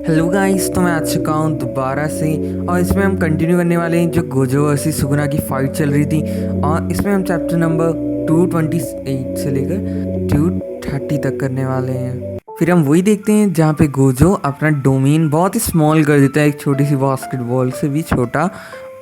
Hello guys, तो मैं आ चुका हूँ दोबारा से। और इसमें हम कंटिन्यू करने वाले हैं जो गोजो वर्सेस सुगुना की फाइट चल रही थी। और इसमें हम चैप्टर नंबर 228 से लेकर 230 तक करने वाले हैं। फिर हम वही देखते हैं जहाँ पे गोजो अपना डोमेन बहुत ही स्मॉल कर देता है, एक छोटी सी बास्केटबॉल से भी छोटा।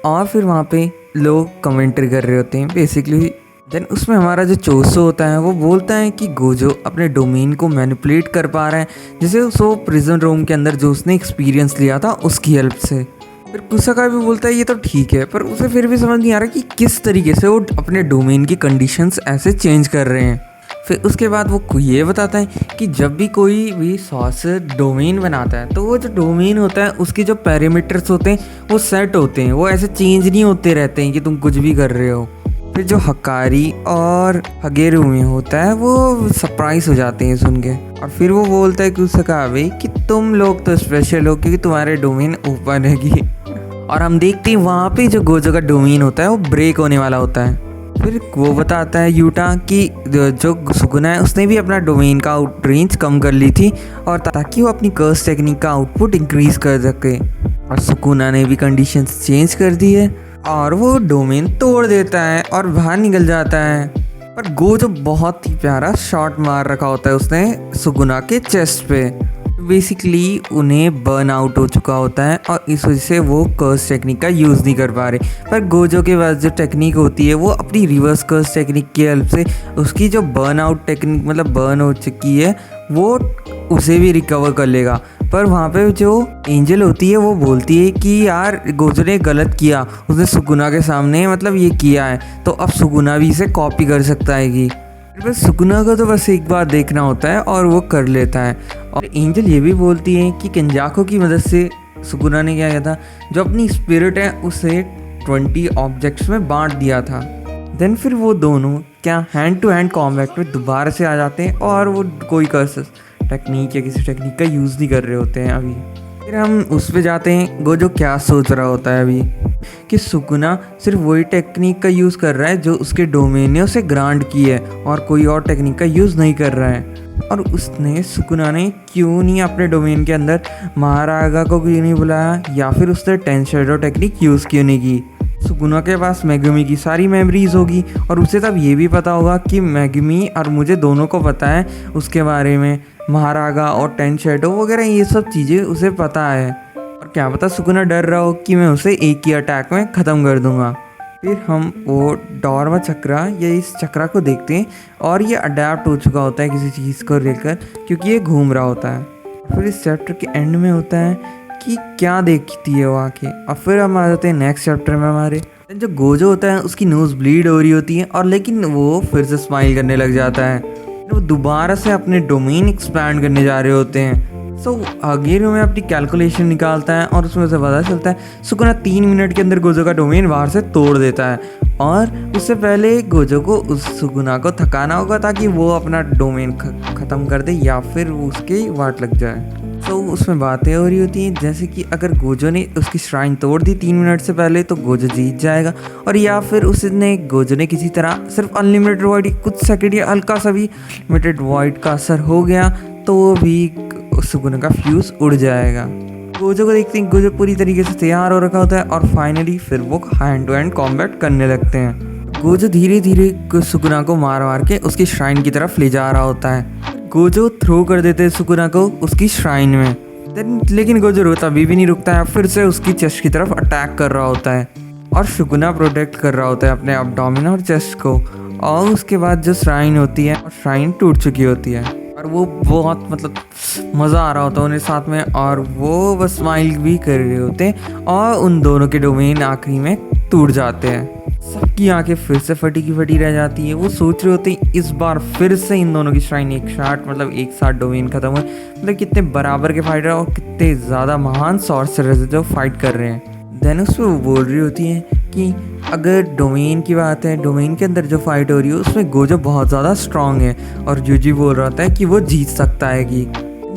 और फिर वहाँ पे लोग कमेंट्री कर रहे होते हैं बेसिकली। देन उसमें हमारा जो चोसो होता है वो बोलता है कि गोजो अपने डोमेन को मैनिपुलेट कर पा रहा है, जिसे वो प्रिजन रूम के अंदर जो उसने एक्सपीरियंस लिया था उसकी हेल्प से। फिर कुसाका भी बोलता है ये तो ठीक है, पर उसे फिर भी समझ नहीं आ रहा कि किस तरीके से वो अपने डोमेन की कंडीशंस ऐसे चेंज कर रहे हैं। फिर उसके बाद वो ये बताता है कि जब भी कोई भी सॉस डोमेन बनाता है तो वो जो डोमेन होता है उसके जो पैरामीटर्स होते हैं वो सेट होते हैं, वो ऐसे चेंज नहीं होते रहते हैं कि तुम कुछ भी कर रहे हो। फिर जो हकारी और हगेरू में होता है वो सरप्राइज हो जाते हैं सुन के। और फिर वो बोलता है कुसाकावे कि तुम लोग तो स्पेशल हो क्योंकि तुम्हारे डोमेन ओपन है। और हम देखते हैं वहाँ पे जो गोजो का डोमेन होता है वो ब्रेक होने वाला होता है। फिर वो बताता है यूटा कि जो सुगुना है उसने भी अपना डोमेन का आउट रेंज कम कर ली थी और ताकि वो अपनी कर्स टेक्निक का आउटपुट इंक्रीज कर सके। और सुकुना ने भी कंडीशंस चेंज कर दी है और वो डोमेन तोड़ देता है और बाहर निकल जाता है। पर गोजो बहुत ही प्यारा शॉट मार रखा होता है उसने सुगुना के चेस्ट पे। बेसिकली उन्हें बर्न आउट हो चुका होता है और इस वजह से वो कर्स टेक्निक का यूज़ नहीं कर पा रहे। पर गोजो के पास जो टेक्निक होती है वो अपनी रिवर्स कर्स टेक्निक की हेल्प से उसकी जो बर्न आउट टेक्निक मतलब बर्न हो चुकी है वो उसे भी रिकवर कर लेगा। पर वहाँ पे जो एंजल होती है वो बोलती है कि यार गोजो ने गलत किया, उसने सुगुना के सामने मतलब ये किया है, तो अब सुगुना भी इसे कॉपी कर सकता है कि बस सुगुना को तो बस एक बार देखना होता है और वो कर लेता है। और एंजल ये भी बोलती है कि केंजाको की मदद से सुगुना ने क्या किया था, जो अपनी स्पिरिट है उसे 20 ऑब्जेक्ट्स में बांट दिया था। देन फिर वो दोनों क्या हैंड टू हैंड कॉम्बैट में दोबारा से आ जाते हैं और वो कोई कर्स टेक्निक या किसी टेक्निक का यूज़ नहीं कर रहे होते हैं अभी। फिर हम उस पे जाते हैं गोजो क्या सोच रहा होता है अभी कि सुकुना सिर्फ वही टेक्निक का यूज़ कर रहा है जो उसके डोमेन ने उसे ग्रांट की है और कोई और टेक्निक का यूज़ नहीं कर रहा है। और उसने सुकुना ने क्यों नहीं अपने डोमेन के अंदर महारागा को क्यों नहीं बुलाया या फिर उसने 10 शैडो टेक्निक यूज़ क्यों नहीं की। सुकुना के पास मेगुमी की सारी मेमोरीज होगी और उसे तब ये भी पता होगा कि मेगुमी और मुझे दोनों को पता है उसके बारे में, महारागा और 10 शैडो वगैरह ये सब चीज़ें उसे पता है। और क्या पता सुकुना डर रहा हो कि मैं उसे एक ही अटैक में ख़त्म कर दूंगा। फिर हम वो डॉर्मा चक्रा या इस चक्रा को देखते हैं और ये अडेप्ट हो चुका होता है किसी चीज़ को लेकर क्योंकि ये घूम रहा होता है। फिर इस चैप्टर के एंड में होता है कि क्या देखती है वो आके। और फिर हम आ जाते हैं नेक्स्ट चैप्टर में हमारे। जो गोजो होता है उसकी नोज़ ब्लीड हो रही होती है और लेकिन वो फिर से स्माइल करने लग जाता है। वो दोबारा से अपने डोमेन एक्सपैंड करने जा रहे होते हैं। सो हगेरू में अपनी कैलकुलेशन निकालता है और उसमें से पता चलता है सुकुना 3 मिनट के अंदर गोजो का डोमेन बाहर से तोड़ देता है। और उससे पहले गोजो को उस सुकुना को थकाना होगा ताकि वो अपना डोमेन ख़त्म कर दे या फिर उसके वाट लग जाए। तो उसमें बातें हो रही होती हैं जैसे कि अगर गोजो ने उसकी श्राइन तोड़ दी 3 मिनट से पहले तो गोजो जीत जाएगा, और या फिर गोजो ने किसी तरह सिर्फ अनलिमिटेड वॉइड कुछ सेकंड या हल्का सा भी लिमिटेड वॉइड का असर हो गया तो वो भी सुकुना का फ्यूज उड़ जाएगा। गोजो को देखते हैं गोजो पूरी तरीके से तैयार हो रखा होता है और फाइनली फिर वो हैंड टू हैंड कॉम्बैट करने लगते हैं। गोजो धीरे धीरे सुकुना को मार मार के उसकी श्राइन की तरफ ले जा रहा होता है। गोजो थ्रो कर देते हैं सुकुना को उसकी श्राइन में। लेकिन गोजो रोता भी नहीं रुकता है, फिर से उसकी चेस्ट की तरफ अटैक कर रहा होता है और सुकुना प्रोटेक्ट कर रहा होता है अपने एब्डोमेन और चेस्ट को। और उसके बाद जो श्राइन होती है और श्राइन टूट चुकी होती है और वो बहुत मतलब मज़ा आ रहा होता है उन्हें साथ में, और वो बस स्माइल भी कर रहे होते हैं और उन दोनों के डोमेन आखिरी में टूट जाते हैं। सबकी आंखें फिर से फटी की फटी रह जाती है। वो सोच रहे होते हैं इस बार फिर से इन दोनों की श्राइन एक साथ डोमेन खत्म हुए। मतलब कितने बराबर के फाइटर और कितने ज़्यादा महान सॉर्सरर्स जो फाइट कर रहे हैं। देन उसमें वो बोल रही होती है कि अगर डोमेन की बात है, डोमेन के अंदर जो फाइट हो रही है उसमें गोजो बहुत ज़्यादा स्ट्रांग है और यूजी बोल रहा होता है कि वो जीत सकता है। कि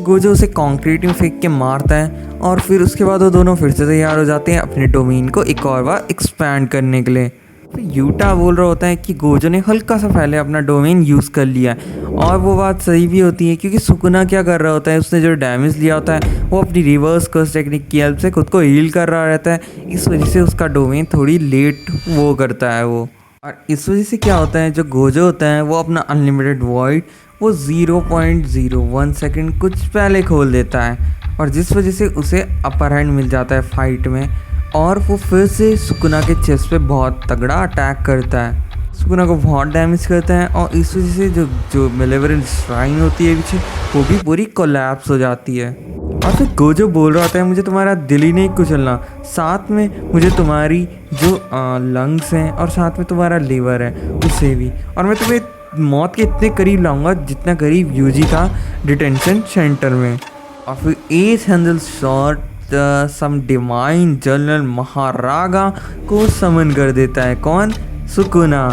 गोजो उसे कंक्रीट में फेंक के मारता है और फिर उसके बाद वो दोनों फिर से तैयार हो जाते हैं अपने डोमेन को एक और बार एक्सपैंड करने के लिए। फिर यूटा बोल रहा होता है कि गोजो ने हल्का सा पहले अपना डोमेन यूज़ कर लिया है, और वो बात सही भी होती है क्योंकि सुकुना क्या कर रहा होता है, उसने जो डैमेज लिया होता है वो अपनी रिवर्स कर्स टेक्निक की हेल्प से खुद को हील कर रहा रहता है। इस वजह से उसका डोमेन थोड़ी लेट वो करता है वो, और इस वजह से क्या होता है, जो गोजो होता है वो अपना अनलिमिटेड वॉइड वो 0.01 सेकंड कुछ पहले खोल देता है, और जिस वजह से उसे अपर हैंड मिल जाता है फाइट में, और वो फिर से सुकुना के चेस्ट पे बहुत तगड़ा अटैक करता है, सुकुना को बहुत डैमेज करता है, और इस वजह से जो जो मेलेवरेंट श्राइन होती है पीछे वो भी पूरी कोलैप्स हो जाती है। और फिर गोजो बोल रहा होता है मुझे तुम्हारा दिल ही नहीं कुचलना, साथ में मुझे तुम्हारी जो लंग्स हैं और साथ में तुम्हारा लीवर है उसे भी, और मैं तुम्हें मौत के इतने करीब लाऊंगा जितना करीब यूजी था डिटेंशन सेंटर में। और फिर edge handle shot some divine general महारागा को समन कर देता है। कौन? सुकुना।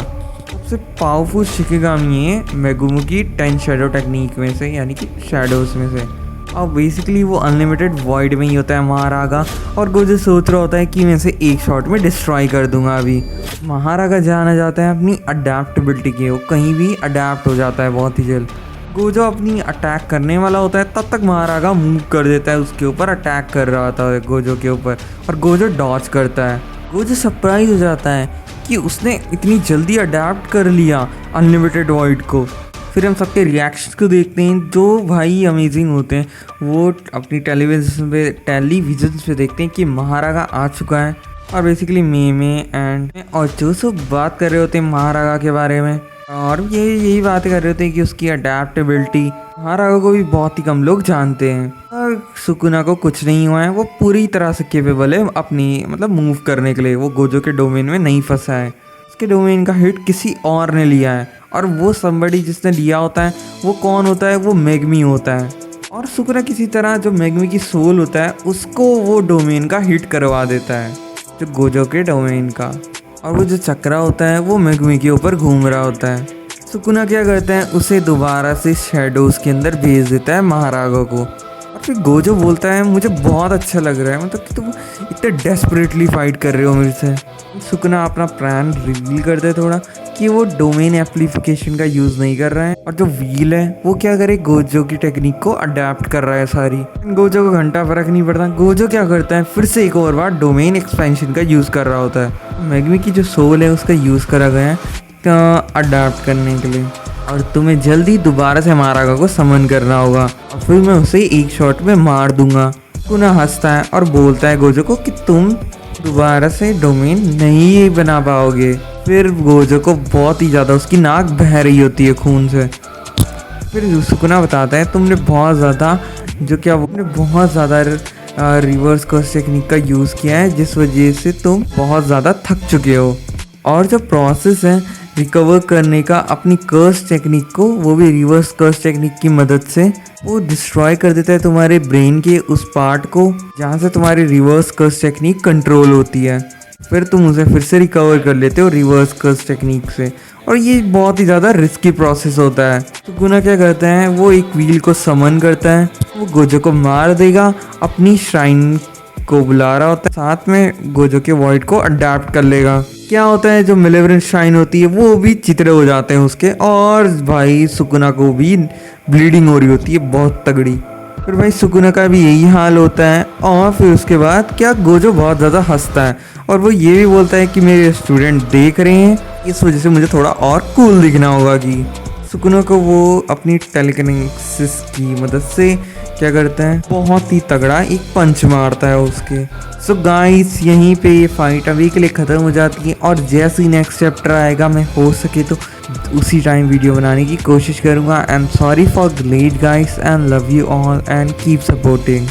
सबसे पावरफुल शिकिगामी है मेगुमु की 10 शैडो टेक्निक में से, यानी कि शैडोज में से, और बेसिकली वो अनलिमिटेड वॉइड में ही होता है महारागा। और गोजो सोच रहा होता है कि मैं इसे एक शॉट में डिस्ट्रॉय कर दूंगा। अभी महारागा जाना जाता है अपनी अडेप्टेबिलिटी के, वो कहीं भी अडेप्ट हो जाता है बहुत ही जल्द। गोजो अपनी अटैक करने वाला होता है तब तक महारागा मूव कर देता है उसके ऊपर, अटैक कर रहा होता है गोजो के ऊपर, और गोजो डॉज करता है। गोजो सरप्राइज हो जाता है कि उसने इतनी जल्दी अडेप्ट कर लिया अनलिमिटेड वॉइड को। फिर हम सबके रिएक्शंस को देखते हैं जो भाई अमेजिंग होते हैं। वो अपनी टेलीविजन पे देखते हैं कि महारागा आ चुका है, और बेसिकली मेमे एंड और जो सब बात कर रहे होते हैं महारागा के बारे में, और यही बातें कर रहे होते हैं कि उसकी अडेप्टेबिलिटी महारागा को भी बहुत ही कम लोग जानते हैं, और सुकुना को कुछ नहीं हुआ है, वो पूरी तरह से केपेबल है अपनी मतलब मूव करने के लिए। वो गोजो के डोमेन में नहीं फंसा है, उसके डोमेन का हिट किसी और ने लिया है, और वो समबडी जिसने लिया होता है वो कौन होता है? वो मेगमी होता है। और सुकुना किसी तरह जो मेगमी की सोल होता है उसको वो डोमेन का हिट करवा देता है, जो गोजो के डोमेन का, और वो जो चक्रा होता है वो मेगमी के ऊपर घूम रहा होता है। सुकुना क्या करता है, उसे दोबारा से शैडोज के अंदर भेज देता है महारागा को। और फिर गोजो बोलता है मुझे बहुत अच्छा लग रहा है, मतलब कि तुम इतने डेस्परेटली फाइट कर रहे हो मेरे से। सुकुना अपना प्लान रिवील करता है थोड़ा कि वो डोमेन एम्प्लीफिकेशन का यूज़ नहीं कर रहा है, और जो व्हील है वो क्या करे, गोजो की टेक्निक को अडेप्ट कर रहा है सारी। गोजो को घंटा फर्क नहीं पड़ता। गोजो क्या करता है, फिर से एक और बार डोमेन एक्सपेंशन का यूज़ कर रहा होता है। मेगमी की जो सोल है उसका यूज़ करा गया है अडेप्ट करने के लिए, और तुम्हें जल्दी दोबारा से महारागा को समन करना होगा, और फिर मैं उसे एक शॉट में मार दूंगा। सुकुना हंसता है और बोलता है गोजो को कि तुम दोबारा से डोमेन नहीं बना पाओगे। फिर गोजो को बहुत ही ज़्यादा उसकी नाक बह रही होती है खून से। फिर सुकुना बताता है तुमने बहुत ज़्यादा रिवर्स कर्स टेक्निक का यूज़ किया है, जिस वजह से तुम बहुत ज़्यादा थक चुके हो, और जो प्रोसेस है रिकवर करने का अपनी कर्स टेक्निक को, वो भी रिवर्स कर्स टेक्निक की मदद से वो डिस्ट्रॉय कर देता है तुम्हारे ब्रेन के उस पार्ट को जहाँ से तुम्हारी रिवर्स कर्स टेक्निक कंट्रोल होती है। फिर तुम उसे फिर से रिकवर कर लेते हो रिवर्स कर्स टेक्निक से, और ये बहुत ही ज़्यादा रिस्की प्रोसेस होता है। तो गुना क्या करता है, वो एक व्हील को समन करता है, वो गोजो को मार देगा, अपनी श्राइन को बुला रहा होता है, साथ में गोजो के वॉइड को अडेप्ट कर लेगा। क्या होता है, जो मेलेवरेंट श्राइन होती है वो भी चित्रे हो जाते हैं उसके, और भाई सुकुना को भी ब्लीडिंग हो रही होती है बहुत तगड़ी। फिर भाई सुकुना का भी यही हाल होता है, और फिर उसके बाद क्या गोजो बहुत ज़्यादा हंसता है, और वो ये भी बोलता है कि मेरे स्टूडेंट देख रहे हैं, इस वजह से मुझे थोड़ा और कूल दिखना होगा। कि सुकुना को वो अपनी टेलीकिनेसिस की मदद से क्या करता है, बहुत ही तगड़ा एक पंच मारता है उसके। सो गाइस, यहीं पे ये फाइट अभी के लिए ख़त्म हो जाती है, और जैसे ही नेक्स्ट चैप्टर आएगा मैं हो सके तो उसी टाइम वीडियो बनाने की कोशिश करूँगा। And sorry for late guys, and love you all and keep supporting.